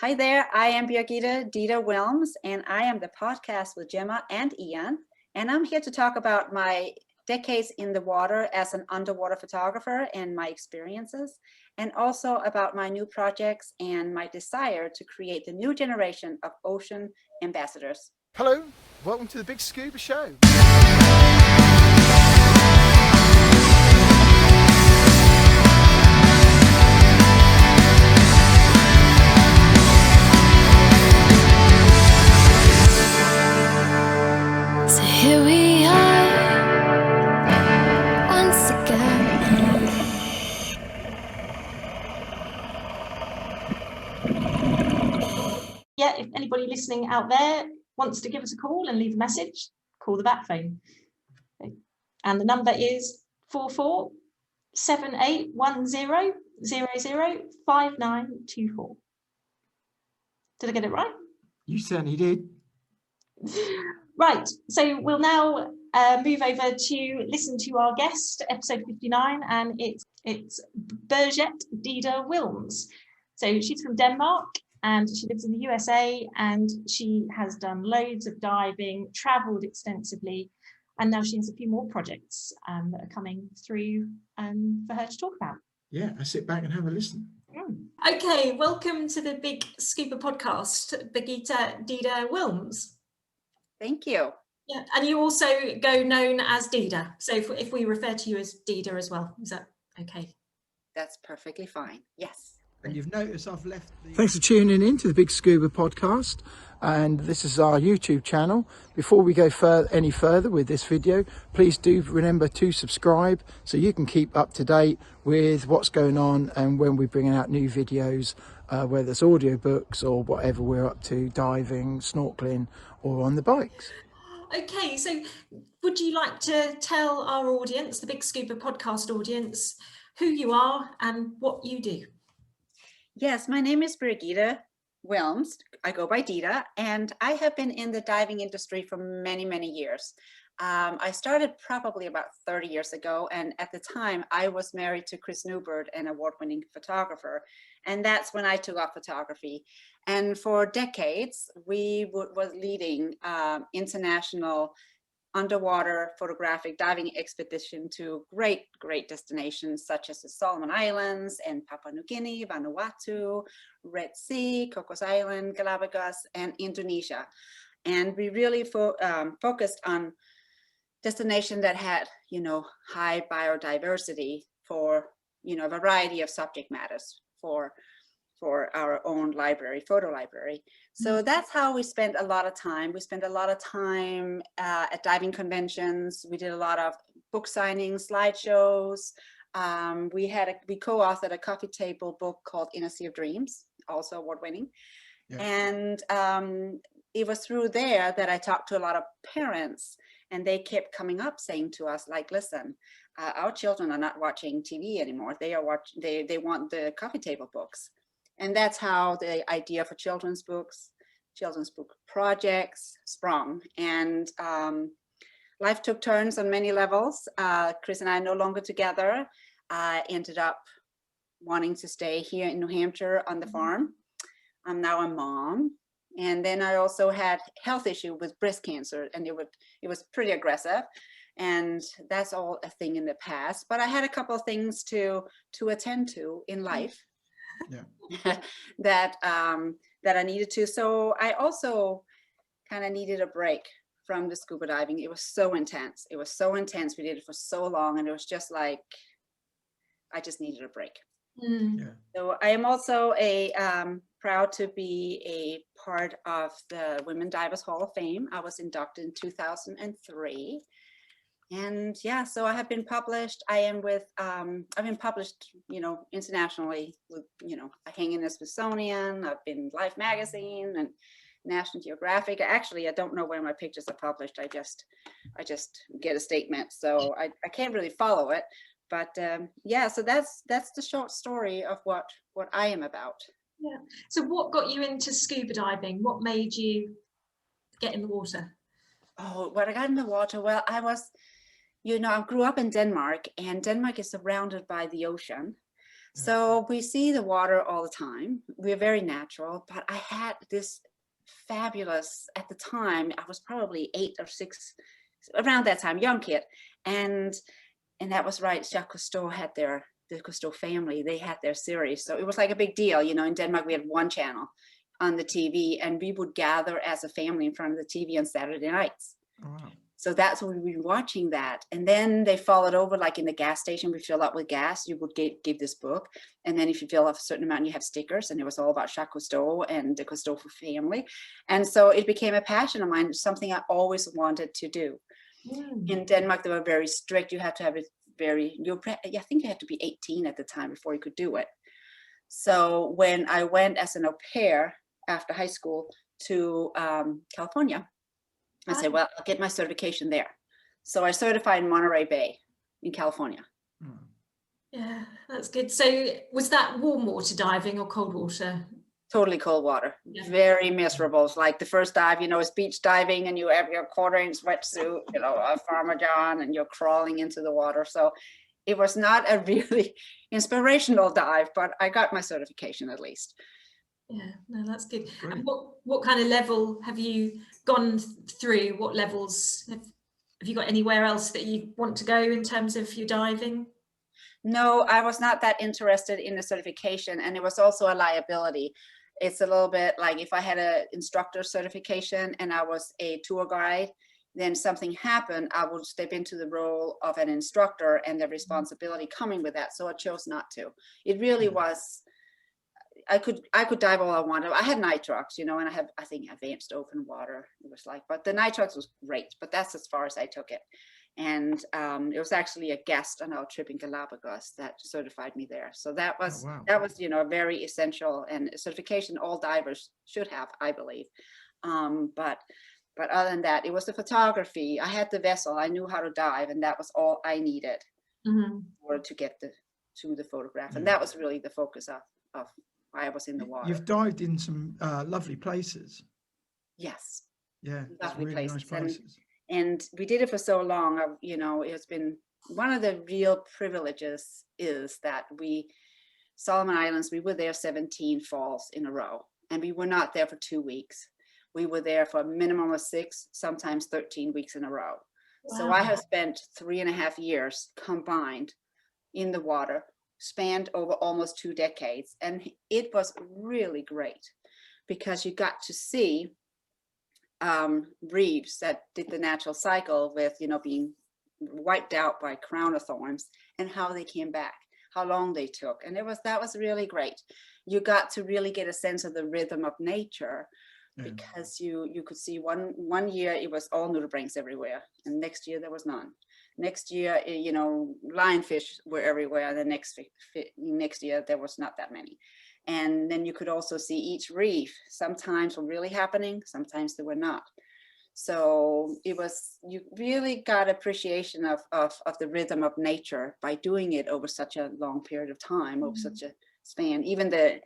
Hi there, I am Birgitte Deda Wilms, and I am the podcast with Gemma and Ian. And I'm here to talk about my decades in the water as an underwater photographer and my experiences, and also about my new projects and my desire to create the new generation of ocean ambassadors. Hello, welcome to the Big Scuba Show. So here we are, once again. Yeah, if anybody listening out there wants to give us a call and leave a message, call the back phone. Okay. And the number is 447810005924. Did I get it right? You certainly did. Right, so we'll now move over to listen to our guest, episode 59, and it's Birgitte Deda Wilms. So she's from Denmark and she lives in the USA, and she has done loads of diving, travelled extensively, and now she has a few more projects that are coming through for her to talk about. Yeah, I sit back and have a listen. Okay, welcome to the Big Scuba podcast, Birgitte Deda Wilms. Thank you. Yeah, and you also go known as Deda. So if we refer to you as Deda as well, is that okay? That's perfectly fine. Yes. And you've noticed I've left the... Thanks for tuning in to the Big Scuba podcast, and this is our YouTube channel. Before we go any further with this video, please do remember to subscribe so you can keep up to date with what's going on and when we're bringing out new videos, whether it's audiobooks or whatever we're up to, diving, snorkeling or on the bikes. Okay, so would you like to tell our audience, the Big Scuba podcast audience, who you are and what you do? Yes, my name is Birgitte Wilms. I go by Deda, and I have been in the diving industry for many, many years. I started probably about 30 years ago, and at the time I was married to Chris Newbert, an award-winning photographer, and that's when I took up photography. And for decades, we was leading international underwater photographic diving expedition to great destinations such as the Solomon Islands and Papua New Guinea, Vanuatu, Red Sea, Cocos Island, Galapagos, and Indonesia. And we really focused on destination that had, high biodiversity for, a variety of subject matters for our own library, photo library. So that's how we spent a lot of time. We spent a lot of time at diving conventions. We did a lot of book signings, slideshows. We co-authored a coffee table book called In a Sea of Dreams, also award-winning. Yeah. And it was through there that I talked to a lot of parents, and they kept coming up saying to us, like, listen, our children are not watching TV anymore. They want the coffee table books. And that's how the idea for children's book projects sprung. And life took turns on many levels. Chris and I are no longer together. I ended up wanting to stay here in New Hampshire on the farm. I'm now a mom. And then I also had health issue with breast cancer, and it was pretty aggressive. And that's all a thing in the past. But I had a couple of things to attend to in life. Yeah. that I needed to. So I also kind of needed a break from the scuba diving. It was so intense. We did it for so long, and it was just like I just needed a break. Yeah. So I am also proud to be a part of the Women Divers Hall of Fame. I was inducted in 2003. And yeah, so I have been published. I've been published, internationally with, I hang in the Smithsonian. I've been Life Magazine and National Geographic. Actually, I don't know where my pictures are published. I just get a statement. So I can't really follow it. But yeah, so that's the short story of what I am about. Yeah. So what got you into scuba diving? What made you get in the water? Oh, what I got in the water? Well, I grew up in Denmark, and Denmark is surrounded by the ocean. So we see the water all the time. We're very natural, but I had this fabulous, at the time, I was probably 8 or 6, around that time, young kid. And that was right, Jacques Cousteau had the Cousteau family, they had their series. So it was like a big deal, you know. In Denmark, we had one channel on the TV, and we would gather as a family in front of the TV on Saturday nights. Oh, wow. So that's when we were watching that. And then they followed over, like in the gas station, we fill up with gas, you would give this book. And then if you fill up a certain amount, you have stickers. And it was all about Jacques Cousteau and the Cousteau family. And so it became a passion of mine, something I always wanted to do. In Denmark, they were very strict. You have to have it I think you had to be 18 at the time before you could do it. So when I went as an au pair after high school to California, I said, well, I'll get my certification there. So I certified in Monterey Bay in California. Yeah, that's good. So was that warm water diving or cold water? Totally cold water. Yeah. Very miserable. It's like the first dive, you know, is beach diving, and you have your 1/4-inch wetsuit, you know, a Farmer John, and you're crawling into the water. So it was not a really inspirational dive, but I got my certification at least. Yeah, no, that's good. Great. And what kind of level have you gone through? What levels have you got anywhere else that you want to go in terms of your diving? No, I was not that interested in the certification, and it was also a liability. It's a little bit like if I had an instructor certification and I was a tour guide, then something happened, I would step into the role of an instructor and the responsibility coming with that. So I chose not to. It really was, I could dive all I wanted. I had nitrox, you know, and I think advanced open water. It was like, but the nitrox was great, but that's as far as I took it. And it was actually a guest on our trip in Galapagos that certified me there. So that was, you know, very essential, and certification all divers should have, I believe. But other than that, it was the photography. I had the vessel, I knew how to dive, and that was all I needed in order to get to the photograph. And that was really the focus of why I was in the water. You've dived in some lovely places. Yes. Yeah, Lovely really places. nice places. And we did it for so long, you know, it's been one of the real privileges is that Solomon Islands, we were there 17 falls in a row, and we were not there for 2 weeks. We were there for a minimum of 6, sometimes 13 weeks in a row. Wow. So I have spent 3.5 years combined in the water, spanned over almost 2 decades. And it was really great because you got to see reefs that did the natural cycle with, you know, being wiped out by crown of thorns, and how they came back, how long they took. And that was really great. You got to really get a sense of the rhythm of nature, because you could see one year it was all nudibranchs everywhere, and next year there was none. Next year, you know, lionfish were everywhere. The next year there was not that many. And then you could also see each reef. Sometimes were really happening, sometimes they were not. So you really got appreciation of the rhythm of nature by doing it over such a long period of time, over such a span. Even the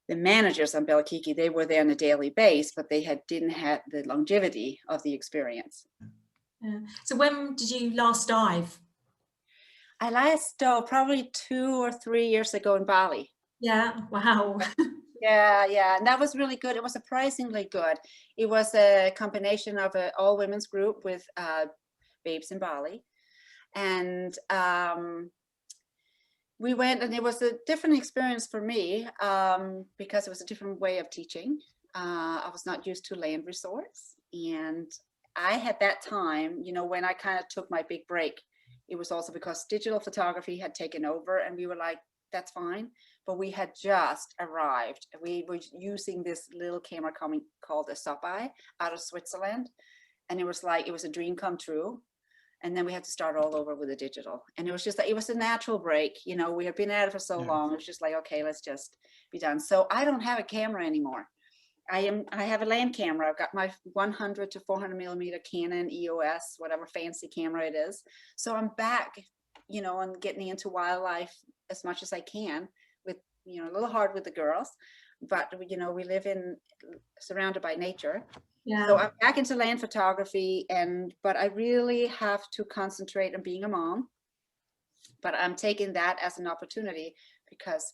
managers on Belkiki, they were there on a daily basis, but they didn't have the longevity of the experience. Yeah. So when did you last dive? I last dove probably 2 or 3 years ago in Bali. Yeah, wow. Yeah, and that was really good. It was surprisingly good. It was a combination of an all-women's group with babes in Bali. And we went, and it was a different experience for me because it was a different way of teaching. I was not used to land resorts. And I had that time, you know, when I kind of took my big break, it was also because digital photography had taken over, and we were like, that's fine. But we had just arrived. We were using this little camera called a Scuba out of Switzerland. And it was like, it was a dream come true. And then we had to start all over with the digital. And it was just like, it was a natural break. You know, we had been at it for so long. It was just like, okay, let's just be done. So I don't have a camera anymore. I have a land camera. I've got my 100 to 400 millimeter Canon EOS, whatever fancy camera it is. So I'm back, you know, and getting into wildlife as much as I can, with, you know, a little hard with the girls, but, you know, we live surrounded by nature. Yeah. So I'm back into land photography, but I really have to concentrate on being a mom But I'm taking that as an opportunity because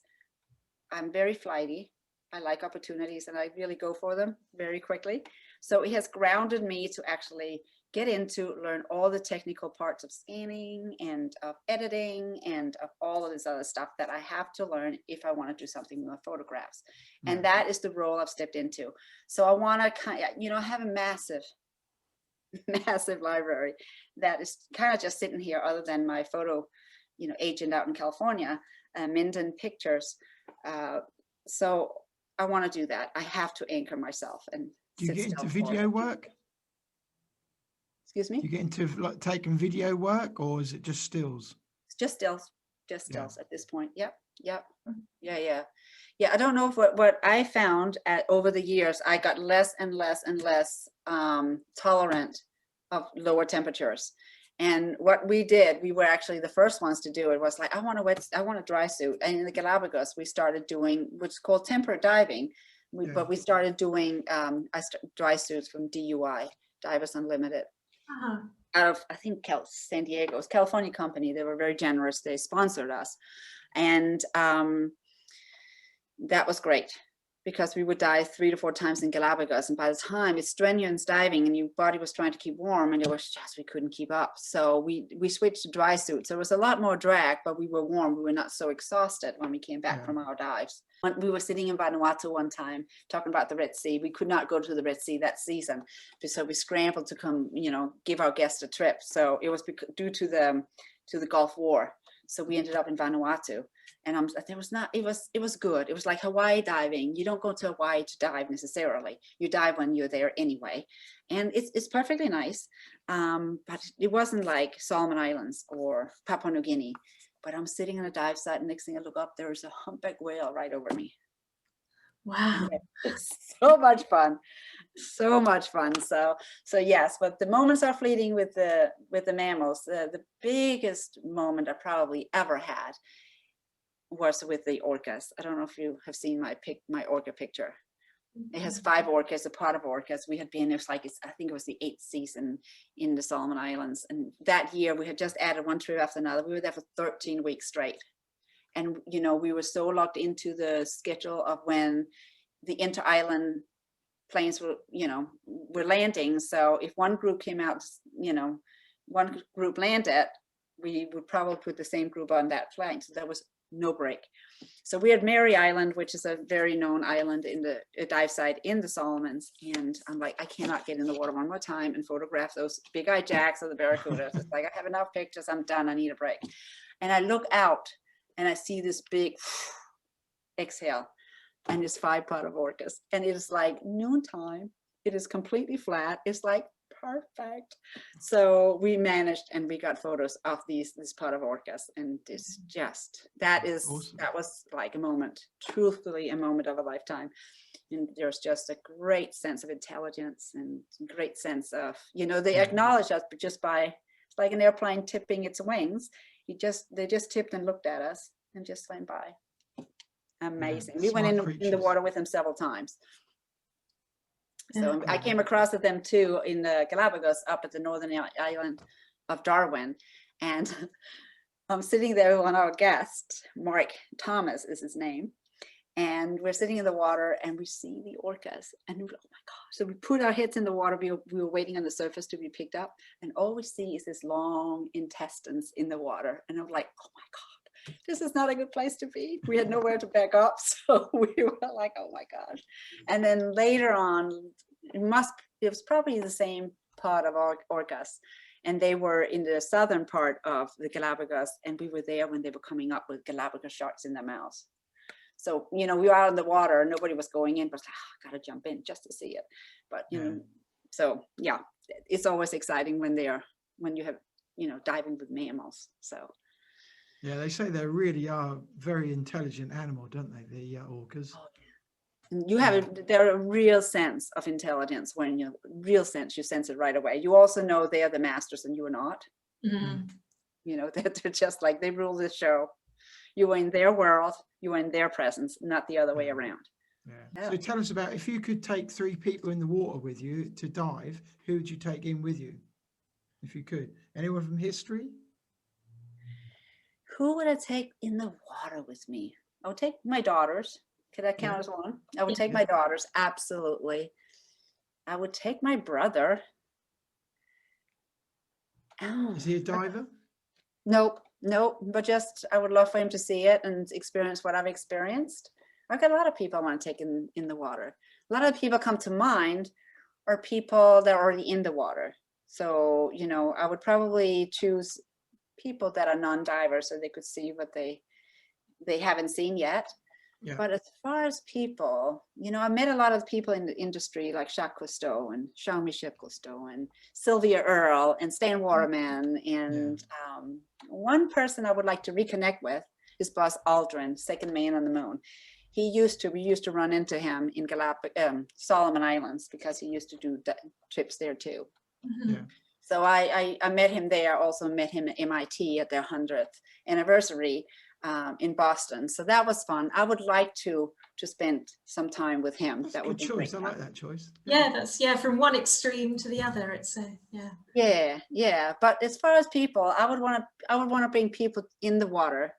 I'm very flighty. I like opportunities and I really go for them very quickly. So it has grounded me to actually get into, learn all the technical parts of scanning and of editing and of all of this other stuff that I have to learn if I want to do something with my photographs. And that is the role I've stepped into. So I want to I have a massive library that is kind of just sitting here, other than my photo, agent out in California, Minden Pictures. So I want to do that. I have to anchor myself. And do you get into video work? Excuse me? Do you get into like taking video work, or is it just stills? It's just stills, at this point. Yep. Yeah. I don't know if what I found over the years, I got less and less and less tolerant of lower temperatures. And what we did, we were actually the first ones to do it. Was like, I want a dry suit. And in the Galapagos, we started doing what's called temperate diving. But we started doing dry suits from DUI, Divers Unlimited. Out of, I think, San Diego. It was a California company. They were very generous. They sponsored us. And that was great, because we would dive 3 to 4 times in Galapagos, and by the time it's strenuous diving and your body was trying to keep warm, and it was just, we couldn't keep up. So we switched to dry suits. There was a lot more drag, but we were warm. We were not so exhausted when we came back from our dives. When we were sitting in Vanuatu one time talking about the Red Sea, we could not go to the Red Sea that season, so we scrambled to come, give our guests a trip. So it was due to the Gulf War. So we ended up in Vanuatu, and it was good. It was like Hawaii diving. You don't go to Hawaii to dive necessarily. You dive when you're there anyway. And it's perfectly nice. But it wasn't like Solomon Islands or Papua New Guinea. But I'm sitting on a dive site, and next thing I look up, there's a humpback whale right over me. Wow. It's so much fun. So much fun. So yes, but the moments are fleeting with the mammals. The biggest moment I probably ever had was with the orcas. I don't know if you have seen my orca picture. It has 5 orcas, a pod of orcas. We had been, I think it was the 8th season in the Solomon Islands. And that year we had just added one trip after another. We were there for 13 weeks straight. And, we were so locked into the schedule of when the inter-island planes were landing. So if one group came out, one group landed, we would probably put the same group on that flight. So there was no break. So we had Mary Island, which is a very known island in the dive site in the Solomons. And I'm like, I cannot get in the water one more time and photograph those big-eyed jacks or the barracudas. It's like, I have enough pictures. I'm done. I need a break. And I look out and I see this big exhale, and this 5 pod of orcas. And it is like noontime. It is completely flat. It's like perfect. So we managed, and we got photos of this pod of orcas, and it's just that was like a moment, truthfully a moment of a lifetime. And there's just a great sense of intelligence and great sense of, they acknowledge us, but just by, it's like an airplane tipping its wings. They just tipped and looked at us and just went by. Amazing. We went in the water with them several times. So I came across them too in the Galapagos up at the northern island of Darwin. And I'm sitting there with one of our guests, Mark Thomas is his name. And we're sitting in the water and we see the orcas, and oh my gosh. So we put our heads in the water. We were waiting on the surface to be picked up, and all we see is this long intestines in the water. And I'm like, oh my God, this is not a good place to be. We had nowhere to back up. So we were like, oh my gosh. And then later on, it was probably the same pod of orcas. And they were in the southern part of the Galapagos, and we were there when they were coming up with Galapagos sharks in their mouths. So, we were out in the water, nobody was going in, but I gotta jump in just to see it. But, so yeah, it's always exciting when you have, diving with mammals. So. Yeah, they say they really are very intelligent animal, don't they? The orcas. Oh, yeah. They're a real sense of intelligence. When you sense it right away. You also know they are the masters and you are not. Mm-hmm. They're just like, they rule the show. You are in their world, you are in their presence, not the other way around. Yeah. So tell us about, if you could take 3 people in the water with you to dive, who would you take in with you? If you could. Anyone from history? Who would I take in the water with me? I would take my daughters. Could that count Yeah. as one? I would Yeah. take my daughters, absolutely. I would take my brother. Oh, Is he a diver? nope, nope. But just I would love for him to see it and experience what I've experienced. I've got a lot of people I want to take in the water. A lot of people come to mind are people that are already in the water. So, you know, I would probably choose people that are non-divers so they could see what they haven't seen yet. Yeah. But as far as people, you know, I met a lot of people in the industry like Jacques Cousteau and Jean-Michel Cousteau and Sylvia Earle and Stan Waterman. And one person I would like to reconnect with is Buzz Aldrin, second man on the moon. We used to run into him in Solomon Islands because he used to do trips there too. Yeah. So I met him there, also met him at MIT at their 100th anniversary in Boston. So that was fun. I would like to spend some time with him. That's that a would good be choice. great I like fun. that choice. Yeah, that's from one extreme to the other. It's yeah. Yeah. But as far as people, I would want to bring people in the water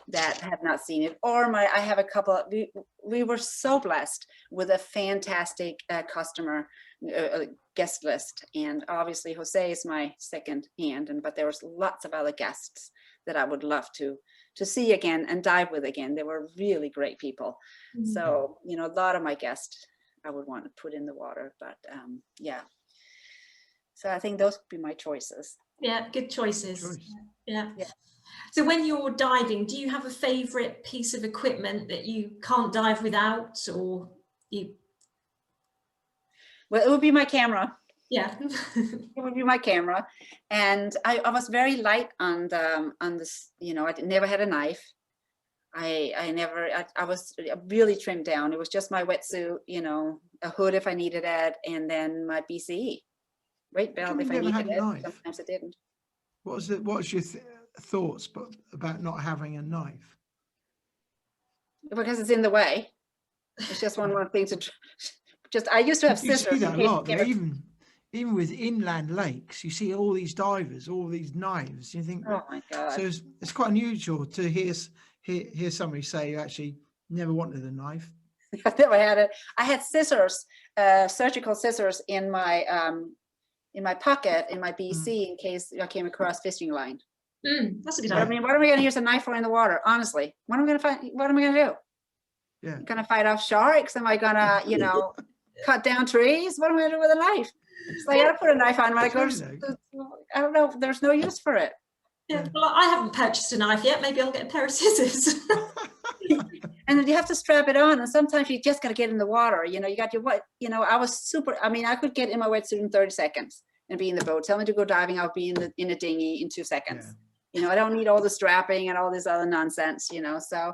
that have not seen it. Or I have a couple. We were so blessed with a fantastic customer guest list, and obviously Jose is my second hand. But there was lots of other guests that I would love to see again and dive with again. They were really great people. So, you know, a lot of my guests I would want to put in the water, but yeah. So I think those would be my choices. Yeah, good choices. Choice. Yeah. Yeah. So when you're diving, do you have a favorite piece of equipment that you can't dive without, or you? Well, it would be my camera. Yeah. It would be my camera. And I was very light on this, you know, I never had a knife. I was really trimmed down. It was just my wetsuit, you know, a hood if I needed it, and then my BCE weight belt if I never needed had a it. knife? Sometimes I didn't. What's your thoughts about not having a knife? Because it's in the way. It's just one more thing to just. I used to have You scissors. see that a in case lot. you Though, get even with inland lakes, you see all these divers, all these knives. You think, oh my God. so it's quite unusual to hear somebody say you actually never wanted a knife. I never had it. I had scissors, surgical scissors in my pocket in my BC in case I came across fishing line. That's a good But I idea. mean, what are we going to use a knife for in the water? Honestly, what am I going to find? What am I going to do? Yeah. Going to fight off sharks? Am I going to, you know, cut down trees? What am I going to do with a knife? So I got to put a knife on when I go. I don't know. There's no use for it. Yeah. Well, I haven't purchased a knife yet. Maybe I'll get a pair of scissors. And then you have to strap it on, and sometimes you just got to get in the water. You know, you got your what? You know, I mean, I could get in my wetsuit in 30 seconds and be in the boat. Tell me to go diving, I'll be in a dinghy in 2 seconds. Yeah. You know, I don't need all the strapping and all this other nonsense. You know, so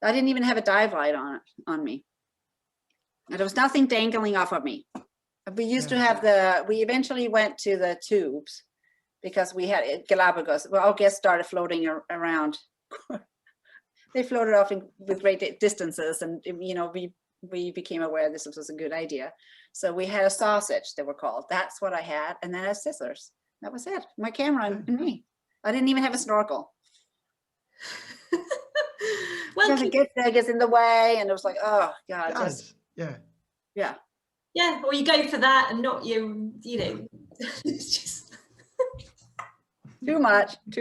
I didn't even have a dive light on me. And there was nothing dangling off of me. We used to have we eventually went to the tubes because we had Galapagos. Well, our guests started floating around. They floated off with great distances, and you know, we became aware this was a good idea. So we had a sausage, they were called. That's what I had, and then I had scissors. That was it. My camera and me. I didn't even have a snorkel. Well, Because it gets in the way, and it was like, oh God, yeah. Yeah, or you go for that and not you know, it's just Too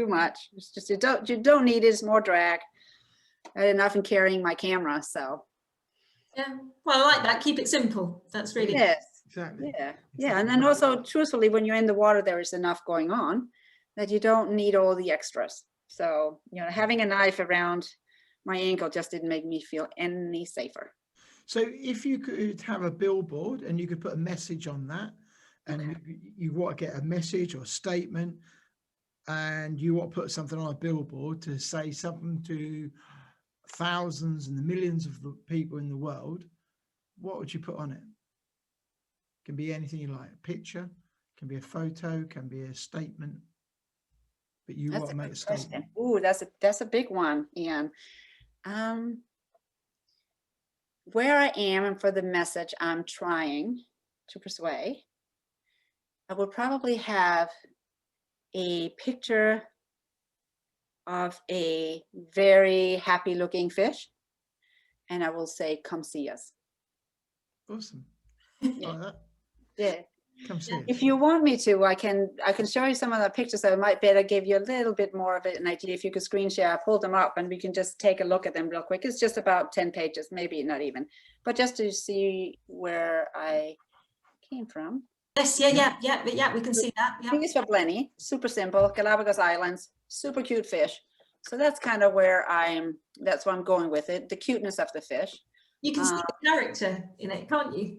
much. It's just you don't need it. It's more drag. I had enough in carrying my camera, so. yeah. Well, I like that. Keep it simple. That's really Yes. Exactly. Yeah. And then also, truthfully, when you're in the water, there is enough going on that you don't need all the extras. So, you know, having a knife around my ankle just didn't make me feel any safer. So if you could have a billboard and you could put a message on that, and you want to get a message or statement, and you want to put something on a billboard to say something to thousands and the millions of the people in the world, what would you put on it? Can be anything you like. A picture, can be a photo, can be a statement. But you want to make a statement. Ooh, that's a big one, Ian. Where I am and for the message I'm trying to persuade, I would probably have a picture of a very happy looking fish. And I will say, come see us. Awesome. Yeah. Like that. Yeah. Come see us. If you want me to, I can show you some of the pictures. I might better give you a little bit more of an idea. If you could screen share, I pulled them up and we can just take a look at them real quick. It's just about 10 pages, maybe not even, but just to see where I came from. Yes, yeah, we can see that. Yeah. These for Blenny, super simple, Galapagos Islands, super cute fish. So that's kind of where that's where I'm going with it, the cuteness of the fish. You can see the character in it, can't you?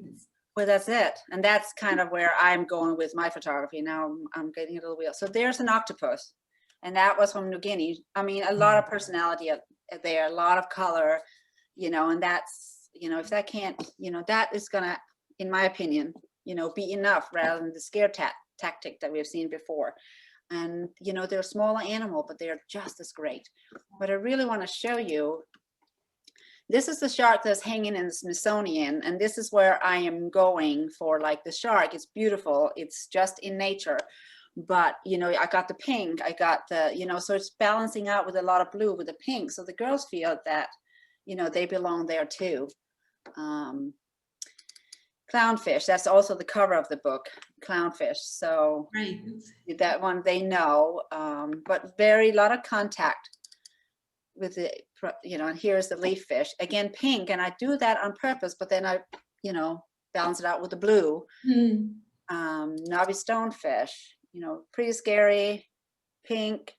Well, that's it. And that's kind of where I'm going with my photography. Now I'm getting a little weird. So there's an octopus, and that was from New Guinea. I mean, a lot of personality there, a lot of color, you know, and that's, you know, if that can't, you know, that is gonna, in my opinion, you know, be enough rather than the scare tactic that we've seen before. And, you know, they're a smaller animal, but they're just as great. But I really want to show you, this is the shark that's hanging in the Smithsonian, and this is where I am going for, like, the shark. It's beautiful. It's just in nature. But, you know, I got the pink, I got the, you know, so it's balancing out with a lot of blue with the pink. So the girls feel that, you know, they belong there too. Clownfish, that's also the cover of the book, Clownfish. So Right. that one they know, but lot of contact with the, you know, and here's the leaf fish. Again, pink, and I do that on purpose, but then I, you know, balance it out with the blue. Knobby stonefish, you know, pretty scary, pink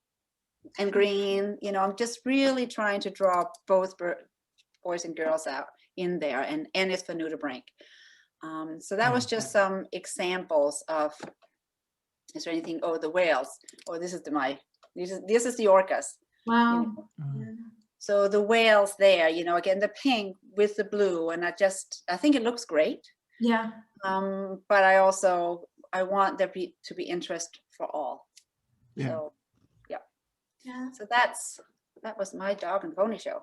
and green. You know, I'm just really trying to draw both boys and girls out in there, and it's for nudibranch. So that was just some examples of, is there anything? Oh, the whales. Oh, this is the orcas. Wow. You know? So the whales there, you know, again, the pink with the blue, and I think it looks great. Yeah. But I want there to be interest for all. Yeah. So, yeah. Yeah. So that was my dog and pony show.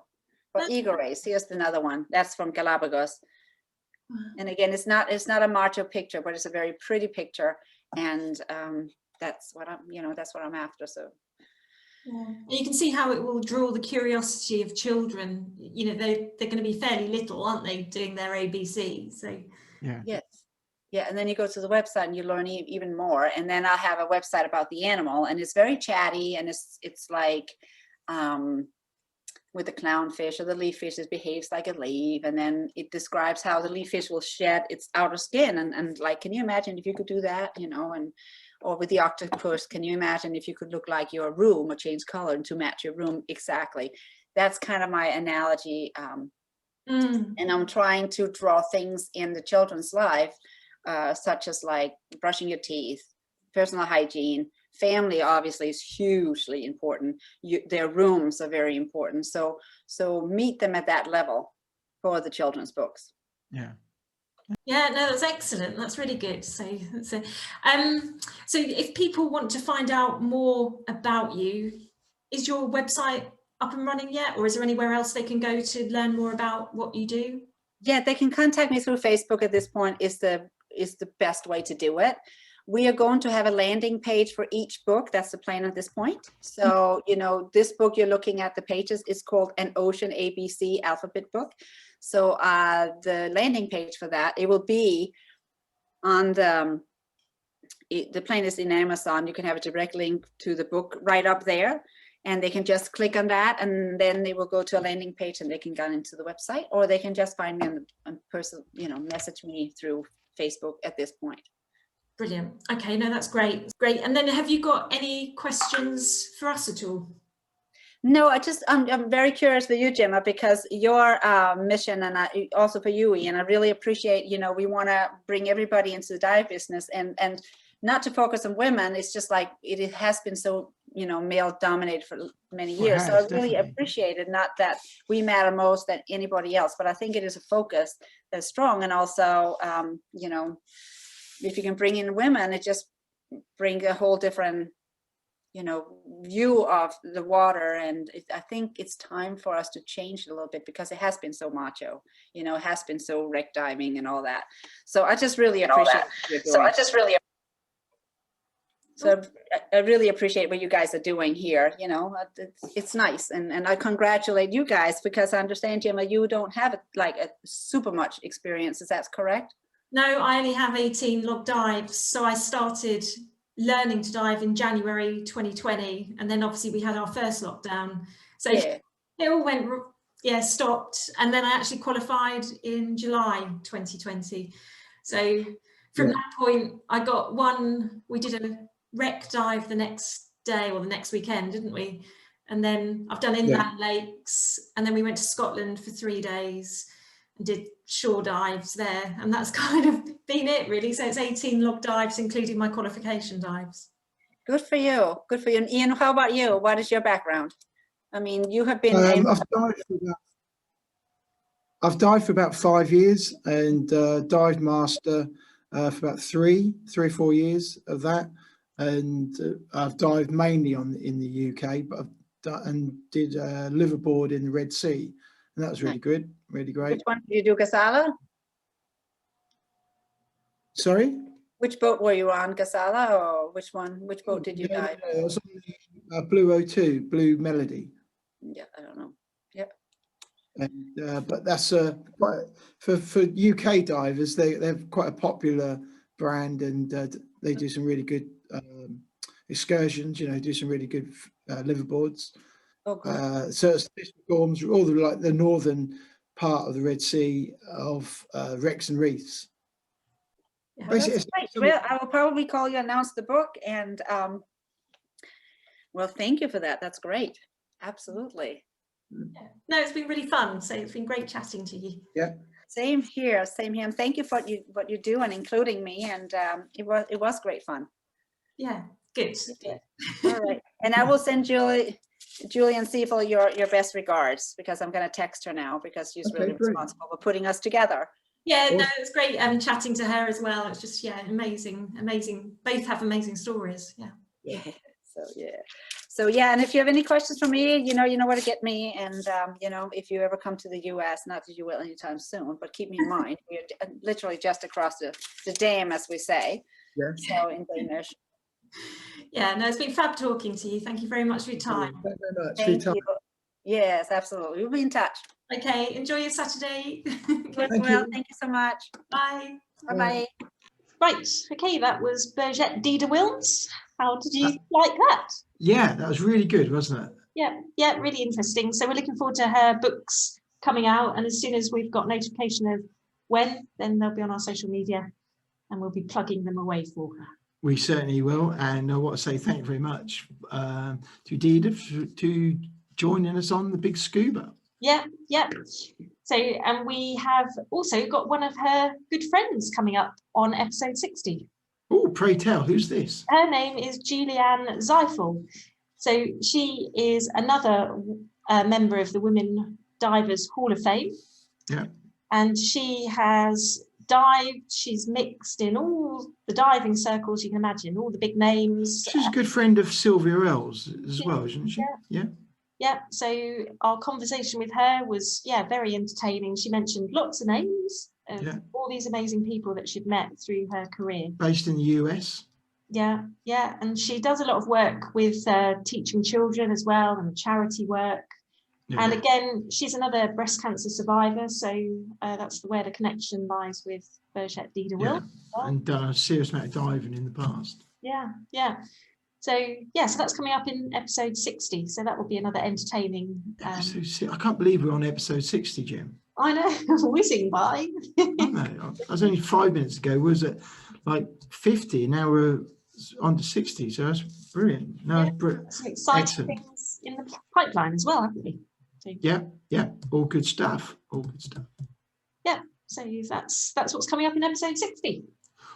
But eagle race, here's another one. That's from Galapagos. And again, it's not a macho picture, but it's a very pretty picture, and that's what I'm after. So yeah. And you can see how it will draw the curiosity of children. You know, they're going to be fairly little, aren't they, doing their ABC? So Yeah. yes, yeah. And then you go to the website and you learn even more. And then I'll have a website about the animal, and it's very chatty, and it's like with the clownfish or the leaf fish, it behaves like a leaf, and then it describes how the leaf fish will shed its outer skin, and like, can you imagine if you could do that, you know? And or with the octopus, can you imagine if you could look like your room or change color to match your room exactly? That's kind of my analogy. And I'm trying to draw things in the children's life, such as like brushing your teeth, personal hygiene. Family obviously is hugely important. Their rooms are very important. So meet them at that level for the children's books. Yeah. yeah, no, that's excellent. That's really good. So if people want to find out more about you, is your website up and running yet, or is there anywhere else they can go to learn more about what you do? Yeah, they can contact me through Facebook at this point. Is the best way to do it. We are going to have a landing page for each book. That's the plan at this point. So, you know, this book you're looking at, the pages, is called An Ocean ABC Alphabet Book. So the landing page for that, it will be on the plan is in Amazon. You can have a direct link to the book right up there, and they can just click on that, and then they will go to a landing page and they can get into the website, or they can just find me on person, you know, message me through Facebook at this point. Brilliant. Okay, no, that's great. Great. And then have you got any questions for us at all? No, I'm very curious for you, Gemma, because your mission, and also for you, Ian, I really appreciate, you know, we want to bring everybody into the dive business, and not to focus on women. It's just like it has been so, you know, male dominated for many years. So I really appreciate it. Not that we matter most than anybody else, but I think it is a focus that's strong. And also, you know, if you can bring in women, it just brings a whole different, you know, view of the water. And I think it's time for us to change it a little bit, because it has been so macho, you know, it has been so wreck diving and all that. So I just really appreciate it. So I really appreciate what you guys are doing here. You know, it's nice. And I congratulate you guys because I understand, Gemma, you don't have like a super much experience. Is that correct? No, I only have 18 log dives. So I started learning to dive in January 2020. And then obviously we had our first lockdown. So Yeah. it all went, yeah, stopped. And then I actually qualified in July 2020. So from that point, I got we did a wreck dive the next day or the next weekend, didn't we? And then I've done inland lakes, and then we went to Scotland for 3 days and did shore dives there. And that's kind of been it, really. So it's 18 log dives, including my qualification dives. Good for you. Good for you. And Ian, how about you? What is your background? I mean, you have been. I've dived for about 5 years and dive master for about three or 4 years of that. And I've dived mainly in the UK, but did liverboard in the Red Sea, and that was really good, really great. Which one did you do, Gazala? Sorry? Which boat were you on, Gazala, or which one? Which boat did you dive? I was on the Blue 02, Blue Melody. Yeah, I don't know. Yep. And but that's quite for UK divers. They're quite a popular brand, and they do some really good excursions. You know, do some really good liverboards. Oh, good. So it's forms all the northern part of the Red Sea of wrecks and reefs. Yeah, that's great. Well, I will probably call you, announce the book, and well, thank you for that. That's great. Absolutely. Yeah. No, it's been really fun. So it's been great chatting to you. Yeah. Same here. Same here. And thank you for what you do and including me. And it was great fun. Yeah. Good. All right. And I will send Julianne Zeifel your best regards, because I'm going to text her now, because she's really responsible for putting us together. Yeah, no, it's great chatting to her as well. It's just, yeah, amazing. Both have amazing stories. Yeah. So yeah, and if you have any questions for me, you know where to get me. And you know, if you ever come to the US, not that you will anytime soon, but keep me in mind. We're literally just across the dam, as we say. Yeah. So in Danish. Yeah, no, it's been fab talking to you. Thank you very much for your time. Thank you very much. Thank you. Yes, absolutely. We'll be in touch. Okay, enjoy your Saturday. Thank you so much. Bye. Bye-bye. Right, okay, that was Birgitte Deda Wilms. How did you like that? Yeah, that was really good, wasn't it? Yeah, really interesting. So we're looking forward to her books coming out, and as soon as we've got notification of when, then they'll be on our social media, and we'll be plugging them away for her. We certainly will, and I want to say thank you very much to Deda to joining us on the Big Scuba. Yeah. So, and we have also got one of her good friends coming up on episode 60. Oh, pray tell, who's this? Her name is Julianne Zeifel. So she is another member of the Women Divers Hall of Fame. Yeah. And she has dived, she's mixed in all the diving circles you can imagine, all the big names. She's a good friend of Sylvia Earle's as well, isn't she? Yeah, so our conversation with her was, very entertaining. She mentioned lots of names of all these amazing people that she'd met through her career. Based in the US. Yeah, and she does a lot of work with teaching children as well, and charity work. Yeah. And again, she's another breast cancer survivor, so that's where the connection lies with Birgitte Deda Wilms. And done a serious amount of diving in the past. Yeah. So so that's coming up in episode 60. So that will be another entertaining. I can't believe we're on episode 60, Jim. I know, whizzing by. I was only 5 minutes ago. Was it like 50? Now we're on to 60. So that's brilliant. No, some exciting things in the pipeline as well, haven't we? So, yeah. All good stuff. Yeah. So that's what's coming up in episode 60.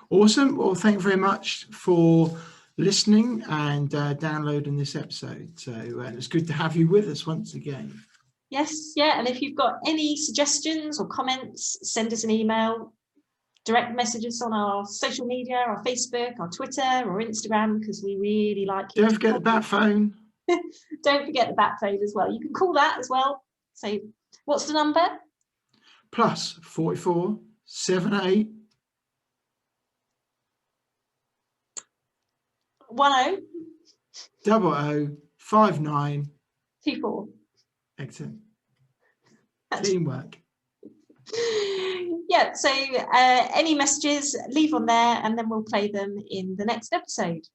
Awesome. Well, thank you very much for listening and downloading this episode. So it's good to have you with us once again. Yes, and if you've got any suggestions or comments, send us an email, direct messages on our social media, our Facebook, our Twitter or Instagram, because we really like it. Don't forget the bat phone. Don't forget the bat phone as well. You can call that as well. So what's the number? Plus 44 78. 10 0059. 24. Excellent. Teamwork. Yeah, so any messages, leave on there, and then we'll play them in the next episode.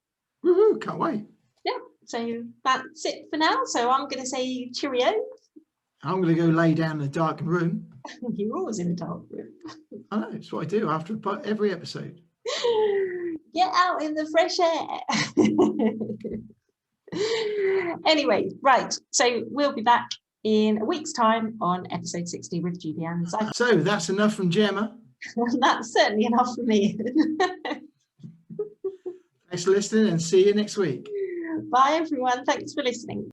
Woohoo, can't wait. Yeah, so that's it for now. So I'm going to say cheerio. I'm going to go lay down in a dark room. You're always in the dark room. I know, it's what I do after every episode. Get out in the fresh air. Anyway, right. So we'll be back in a week's time on episode 60 with Julianne Zeifel. So that's enough from Gemma. That's certainly enough for me. Thanks for listening and see you next week. Bye, everyone. Thanks for listening.